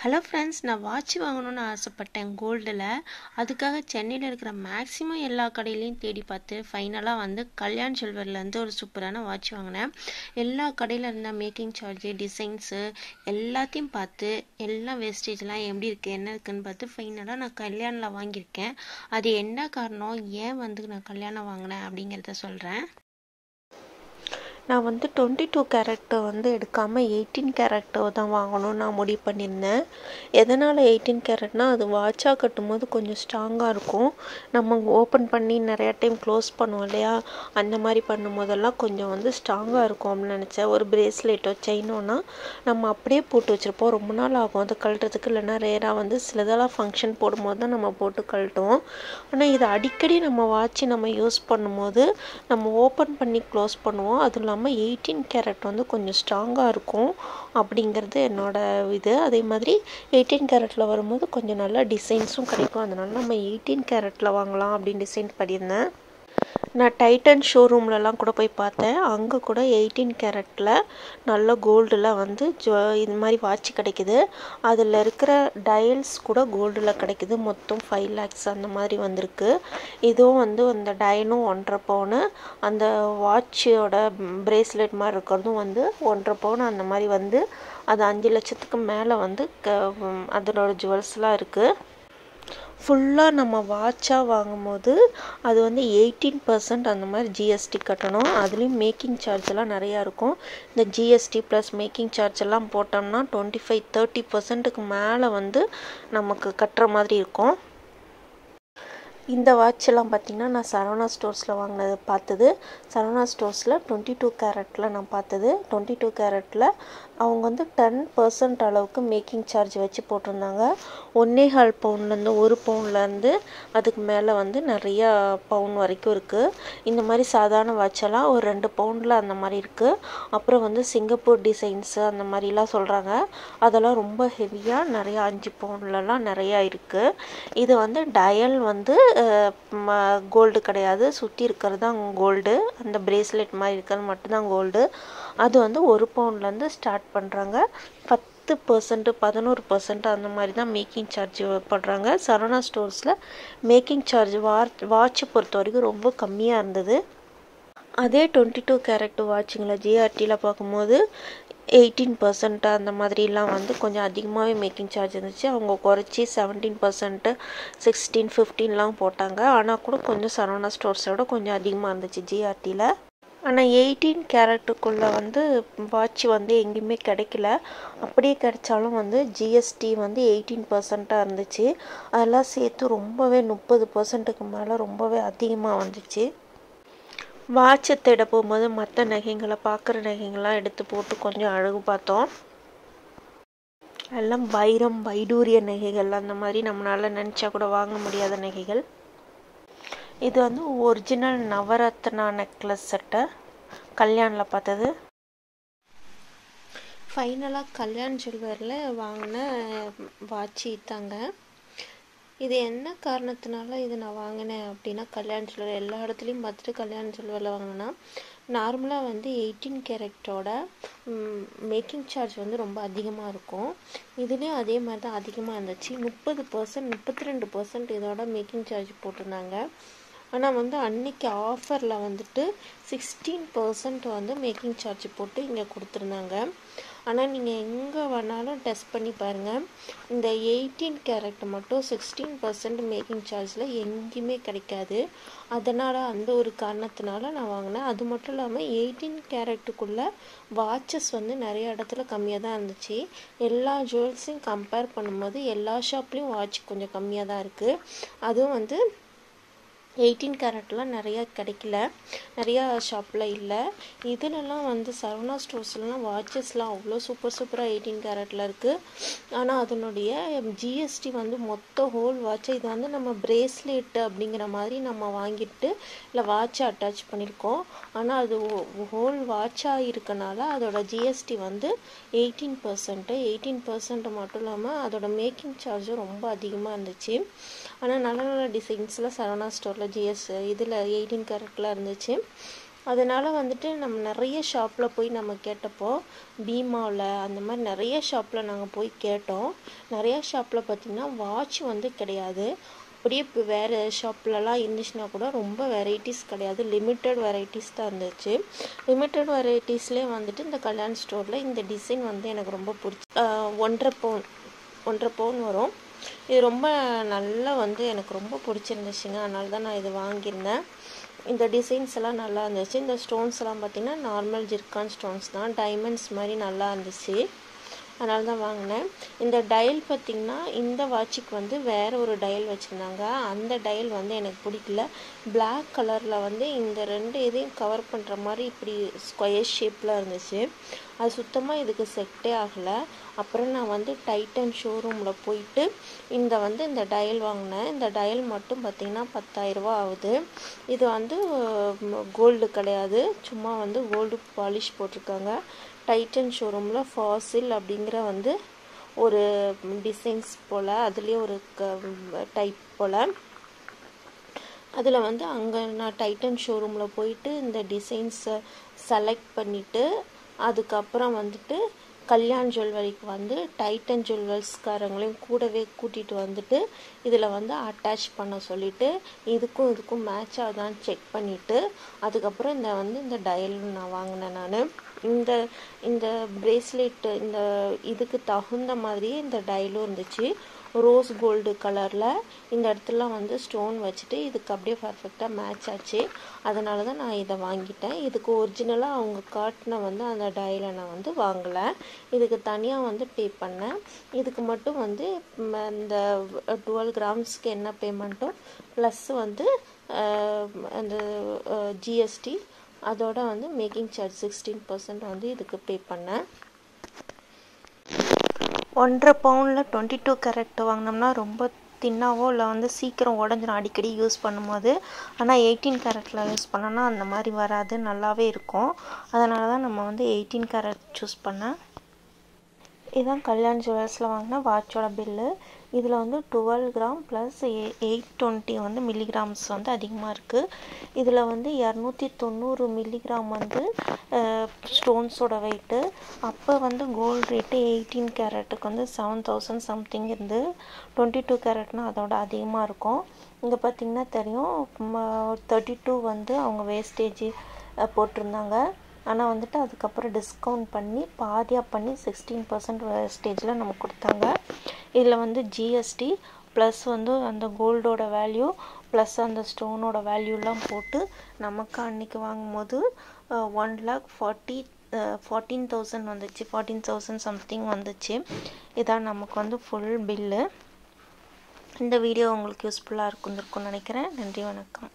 Hello friends, நான் watch வாங்கணும்னு ஆசைப்பட்டேன் கோல்டில். அதுக்காக சென்னையில் இருக்கிற மேக்ஸிமம் எல்லா கடையிலையும் தேடி பார்த்து ஃபைனலாக வந்து கல்யாண் சில்வர்லேருந்து ஒரு சூப்பரான வாட்ச் வாங்கினேன். எல்லா கடையில் இருந்த மேக்கிங் சார்ஜு, டிசைன்ஸு எல்லாத்தையும் பார்த்து எல்லாம் வேஸ்டேஜ்லாம் எப்படி இருக்குது என்ன இருக்குதுன்னு பார்த்து ஃபைனலாக நான் கல்யாணில் வாங்கியிருக்கேன். அது என்ன காரணம், ஏன் வந்து நான் கல்யாணம் வாங்கினேன் அப்படிங்கிறத சொல்கிறேன். நான் வந்து 22 கேரட் வந்து எடுக்காமல் 18 கேரட் தான் வாங்கணும்னு நான் முடிவு பண்ணியிருந்தேன். எதனால் 18 கேரட்னால் அது வாட்சாக கட்டும்போது கொஞ்சம் ஸ்ட்ராங்காக இருக்கும். நம்ம ஓப்பன் பண்ணி நிறையா டைம் க்ளோஸ் பண்ணுவோம் இல்லையா, அந்த மாதிரி பண்ணும்போதெல்லாம் கொஞ்சம் வந்து ஸ்ட்ராங்காக இருக்கும் அப்படின்னு நினச்சேன். ஒரு பிரேஸ்லெட்டோ செயினோன்னா நம்ம அப்படியே போட்டு வச்சுருப்போம், ரொம்ப நாள் ஆகும் அது கழட்டுறதுக்கு. இல்லைன்னா ரேராக வந்து சிலதெல்லாம் ஃபங்க்ஷன் போடும்போது தான் நம்ம போட்டு கழட்டுவோம். ஆனால் இது அடிக்கடி நம்ம வாட்ச் நம்ம யூஸ் பண்ணும்போது நம்ம ஓப்பன் பண்ணி க்ளோஸ் பண்ணுவோம். அது இல்லாமல் 18 கேரட் வந்து கொஞ்சம் ஸ்ட்ராங்காக இருக்கும் அப்படிங்கிறது என்னோடய இது. அதே மாதிரி 18 கேரட்டில் வரும்போது கொஞ்சம் நல்ல டிசைன்ஸும் கிடைக்கும். அதனால நம்ம 18 கேரட்டில் வாங்கலாம் அப்படின்னு டிசைன் பண்ணியிருந்தேன். நான் டைட்டன் ஷோரூம்லலாம் கூட போய் பார்த்தேன். அங்கே கூட 18 கேரட்டில் நல்ல கோல்டில் வந்து இது மாதிரி வாட்ச் கிடைக்குது. அதில் இருக்கிற டயல்ஸ் கூட கோல்டில் கிடைக்குது. மொத்தம் 5 lakhs அந்த மாதிரி வந்திருக்கு. இதுவும் வந்து அந்த டயலும் 1.5 பவுனு, அந்த வாட்சோட பிரேஸ்லெட் மாதிரி இருக்கிறதும் வந்து 1.5 பவுன் அந்த மாதிரி வந்து அது 5 லட்சத்துக்கு மேலே வந்து அதனோட ஜுவல்ஸ்லாம் இருக்குது. ஃபுல்லாக நம்ம வாட்சாக வாங்கும்போது அது வந்து 18% அந்த மாதிரி ஜிஎஸ்டி கட்டணும். அதுலேயும் மேக்கிங் சார்ஜெல்லாம் நிறையா இருக்கும். இந்த ஜிஎஸ்டி ப்ளஸ் மேக்கிங் சார்ஜ் எல்லாம் போட்டோம்னா 25-30%க்கு மேலே வந்து நமக்கு கட்டுற மாதிரி இருக்கும். இந்த வாட்செல்லாம் பார்த்திங்கன்னா நான் சரவணா ஸ்டோர்ஸில் பார்த்தது. சரவணா ஸ்டோர்ஸில் 22 கேரட்டில் நான் பார்த்தது. 22 கேரட்டில் அவங்க வந்து 10% அளவுக்கு மேக்கிங் சார்ஜ் வச்சு போட்டிருந்தாங்க. 1.25 பவுன்லேருந்து 1 பவுன்லேருந்து அதுக்கு மேலே வந்து நிறையா பவுன் வரைக்கும் இருக்குது. இந்த மாதிரி சாதாரண வாட்செல்லாம் ஒரு 2 பவுனில் அந்த மாதிரி இருக்குது. அப்புறம் வந்து சிங்கப்பூர் டிசைன்ஸு அந்த மாதிரிலாம் சொல்கிறாங்க. அதெல்லாம் ரொம்ப ஹெவியாக நிறையா 5 பவுன்லலாம் நிறையா இருக்குது. இது வந்து டயல் வந்து கோல்டு கிடையாது, சுற்றி இருக்கிறது தான் கோல்டு. அந்த பிரேஸ்லெட் மாதிரி இருக்கிறது மட்டும்தான் கோல்டு. அது வந்து 1 பவுன்லேருந்து ஸ்டார்ட் பண்ணுறாங்க. 10%, 11% அந்த மாதிரி தான் மேக்கிங் சார்ஜ் பண்ணுறாங்க. சரவணா ஸ்டோர்ஸில் மேக்கிங் சார்ஜ் வாட்சை பொறுத்த வரைக்கும் ரொம்ப கம்மியாக இருந்தது. அதே 22 கேரட் வாட்சுங்களை ஜிஆர்டியில் பார்க்கும்போது 18% அந்த மாதிரிலாம் வந்து கொஞ்சம் அதிகமாகவே மேக்கிங் சார்ஜ் இருந்துச்சு. அவங்க குறைச்சி 17%, 16, 15லாம் போட்டாங்க. ஆனால் கூட கொஞ்சம் சரவணா ஸ்டோர்ஸோட கொஞ்சம் அதிகமாக இருந்துச்சு ஜிஆர்டியில். ஆனால் 18 கேரட்டுக்குள்ளே வந்து வாட்ச் வந்து எங்கேயுமே கிடைக்கல. அப்படியே கிடைச்சாலும் வந்து ஜிஎஸ்டி வந்து 18%ஆக இருந்துச்சு. அதெல்லாம் சேர்த்து ரொம்பவே 30%க்கு மேலே ரொம்பவே அதிகமாக வந்துச்சு. வாட்சை தேட போகும்போது மற்ற நகைங்களை, பார்க்குற நகைங்கள்லாம் எடுத்து போட்டு கொஞ்சம் அழகு பார்த்தோம். எல்லாம் வைரம், வைடூரிய நகைகள், அந்த மாதிரி நம்மளால் நினச்சா கூட வாங்க முடியாத நகைகள். இது வந்து ஒரிஜினல் நவரத்னா நெக்லஸ் செட்டை கல்யாணில் பார்த்தது. ஃபைனலாக கல்யாண் ஜுவல்லரியில் வாங்கின வாட்ச் தாங்க. இது என்ன காரணத்தினால இது நான் வாங்கினேன் அப்படின்னா, கல்யாண் ஜுவல்லர் எல்லா இடத்துலையும் பார்த்துட்டு கல்யாண் ஜுவல்லரில் வாங்கினேன்னா, நார்மலாக வந்து 18 கேரட்டோட மேக்கிங் சார்ஜ் வந்து ரொம்ப அதிகமாக இருக்கும். இதுலேயும் அதே மாதிரி தான் அதிகமாக இருந்துச்சு. 30%, 32% இதோட மேக்கிங் சார்ஜ் போட்டிருந்தாங்க. ஆனால் வந்து அன்னைக்கு ஆஃபரில் வந்துட்டு 16% வந்து மேக்கிங் சார்ஜ் போட்டு இங்கே கொடுத்துருந்தாங்க. ஆனால் நீங்கள் எங்கே வேணாலும் டெஸ்ட் பண்ணி பாருங்கள், இந்த 18 கேரட் மட்டும் 16% மேக்கிங் சார்ஜில் எங்கேயுமே கிடைக்காது. அதனால் அந்த ஒரு காரணத்தினால நான் வாங்கினேன். அது மட்டும் இல்லாமல் 18 கேரட்டுக்குள்ளே வாட்சஸ் வந்து நிறைய இடத்துல கம்மியாக தான் இருந்துச்சு. எல்லா ஜுவல்ஸையும் கம்பேர் பண்ணும்போது எல்லா ஷாப்லேயும் வாட்ச் கொஞ்சம் கம்மியாக தான் இருக்குது. அதுவும் வந்து 18 கேரட்லாம் நிறையா கிடைக்கல, நிறையா ஷாப்பில் இல்லை. இதிலலாம் வந்து சரவணா ஸ்டோர்ஸ்லாம் வாட்சஸ்லாம் அவ்வளோ சூப்பராக 18 கேரட்டில் இருக்குது. ஆனால் அதனுடைய ஜிஎஸ்டி வந்து மொத்த ஹோல் வாட்சை, இது வந்து நம்ம பிரேஸ்லெட் அப்படிங்கிற மாதிரி நம்ம வாங்கிட்டு இல்லை வாட்சை அட்டாச் பண்ணியிருக்கோம். ஆனால் அது ஹோல் வாட்சாக இருக்கனால அதோட ஜிஎஸ்டி வந்து 18%. 18% மட்டும் இல்லாமல் அதோட மேக்கிங் சார்ஜும் ரொம்ப அதிகமாக இருந்துச்சு. ஆனால் நல்ல நல்ல டிசைன்ஸில் சரவணா ஸ்டோரில் இதில் 18 கேரட்டில் இருந்துச்சு. அதனால் வந்துட்டு நம்ம நிறைய ஷாப்பில் போய் நம்ம கேட்டப்போ பீமாவில் அந்த மாதிரி நிறைய ஷாப்பில் நாங்கள் போய் கேட்டோம். நிறையா ஷாப்பில் பார்த்திங்கன்னா வாட்ச் வந்து கிடையாது. அப்படியே இப்போ வேறு ஷாப்லலாம் இருந்துச்சுன்னா கூட ரொம்ப வெரைட்டிஸ் கிடையாது, லிமிட்டட் வெரைட்டிஸ் தான் இருந்துச்சு. லிமிட்டட் வெரைட்டிஸ்லேயே வந்துட்டு இந்த கல்யாண் ஸ்டோரில் இந்த டிசைன் வந்து எனக்கு ரொம்ப பிடிச்சி 1.5 பவுன் வரும். இது ரொம்ப நல்லா வந்து எனக்கு ரொம்ப பிடிச்சிருந்துச்சுங்க. அதனால தான் நான் இது வாங்கியிருந்தேன். இந்த டிசைன்ஸ் எல்லாம் நல்லா இருந்துச்சு. இந்த ஸ்டோன்ஸ் எல்லாம் பார்த்திங்கன்னா நார்மல் ஜிர்கான் ஸ்டோன்ஸ் தான், டைமண்ட்ஸ் மாதிரி நல்லா இருந்துச்சு. அதனால தான் வாங்கினேன். இந்த டயல் பார்த்திங்கன்னா இந்த வாட்சுக்கு வந்து வேறு ஒரு டயல் வச்சுருந்தாங்க. அந்த டயல் வந்து எனக்கு பிடிக்கல. பிளாக் கலரில் வந்து இந்த 2 இதையும் கவர் பண்ணுற மாதிரி இப்படி ஸ்கொயர் ஷேப்பில் இருந்துச்சு. அது சுத்தமாக இதுக்கு செட்டே ஆகலை. அப்புறம் நான் வந்து டைட்டன் ஷோரூமில் போயிட்டு இந்த டயல் வாங்கினேன். இந்த டயல் மட்டும் பார்த்திங்கன்னா 10,000 ரூபா ஆகுது. இது வந்து கோல்டு கிடையாது, சும்மா வந்து கோல்டு பாலிஷ் போட்டிருக்காங்க. டைட்டன் ஷோரூமில் ஃபாசில் அப்படிங்கிற வந்து ஒரு டிசைன்ஸ் போல், அதுலேயே ஒரு டைப் போல். அதில் வந்து அங்கே நான் டைட்டன் ஷோரூமில் போயிட்டு இந்த டிசைன்ஸை செலக்ட் பண்ணிவிட்டு அதுக்கப்புறம் வந்துட்டு கல்யாண் ஜுவல்லரிக்கு வந்து டைட்டன் ஜுவல்லர்ஸ்காரங்களையும் கூடவே கூட்டிகிட்டு வந்துட்டு இதில் வந்து அட்டாச் பண்ண சொல்லிவிட்டு இதுக்கும் மேட்ச் ஆகுதான்னு செக் பண்ணிவிட்டு அதுக்கப்புறம் இந்த டயல் நான் வாங்கினேன். நான் இந்த பிரேஸ்லெட் இந்த இதுக்கு தகுந்த மாதிரியே இந்த டயலும் இருந்துச்சு. ரோஸ் கோல்டு கலரில் இந்த இடத்துலாம் வந்து ஸ்டோன் வச்சுட்டு இதுக்கு அப்படியே பர்ஃபெக்டாக மேட்ச் ஆச்சு. அதனால தான் நான் இதை வாங்கிட்டேன். இதுக்கு ஒரிஜினலாக அவங்க காட்டின வந்து அந்த டயலை நான் வந்து வாங்கலை. இதுக்கு தனியாக வந்து பே பண்ணேன். இதுக்கு மட்டும் வந்து இந்த 12 கிராம்ஸ்க்கு என்ன பேமெண்ட்டோ ப்ளஸ் வந்து அந்த ஜிஎஸ்டி அதோட வந்து மேக்கிங் சார்ஜ் 16% வந்து இதுக்கு பே பண்ணேன். 1.5 பவுனில் 22 கேரட் வாங்கினோம்னா ரொம்ப தின்னாவோ இல்லை வந்து சீக்கிரம் உடஞ்சிடும் அடிக்கடி யூஸ் பண்ணும்போது. ஆனால் 18 கேரட்டில் யூஸ் பண்ணோன்னா அந்த மாதிரி வராது, நல்லாவே இருக்கும். அதனால தான் நம்ம வந்து 18 கேரட் சூஸ் பண்ணேன். இதுதான் கல்யாண் ஜுவல்ஸில் வாங்கின வாட்சோட பில்லு. இதில் வந்து 12 கிராம் ப்ளஸ் 820 வந்து மில்லிகிராம்ஸ் வந்து அதிகமாக இருக்குது. இதில் வந்து 290 மில்லிகிராம் வந்து ஸ்டோன்ஸோட வெயிட்டு. அப்போ வந்து கோல்டு ரேட்டு 18 கேரட்டுக்கு வந்து 7,000 சம்திங் இருந்து. 22 கேரட்னால் அதோட அதிகமாக இருக்கும். இங்கே பார்த்திங்கன்னா தெரியும் 32 வந்து அவங்க வேஸ்டேஜ் போட்டிருந்தாங்க. ஆனால் வந்துட்டு அதுக்கப்புறம் டிஸ்கவுண்ட் பண்ணி பாதியாக பண்ணி 16% வேஸ்டேஜில் நமக்கு கொடுத்தாங்க. இதில் வந்து ஜிஎஸ்டி ப்ளஸ் வந்து அந்த கோல்டோட வேல்யூ ப்ளஸ் அந்த ஸ்டோனோட வேல்யூலாம் போட்டு நமக்கு அன்றைக்கி வாங்கும்போது 1,14,000 வந்துச்சு. 14,000 சம்திங் வந்துச்சு. இதான் நமக்கு வந்து ஃபுல் பில்லு. இந்த வீடியோ உங்களுக்கு யூஸ்ஃபுல்லாக இருக்கும்னு நினைக்கிறேன். நன்றி, வணக்கம்.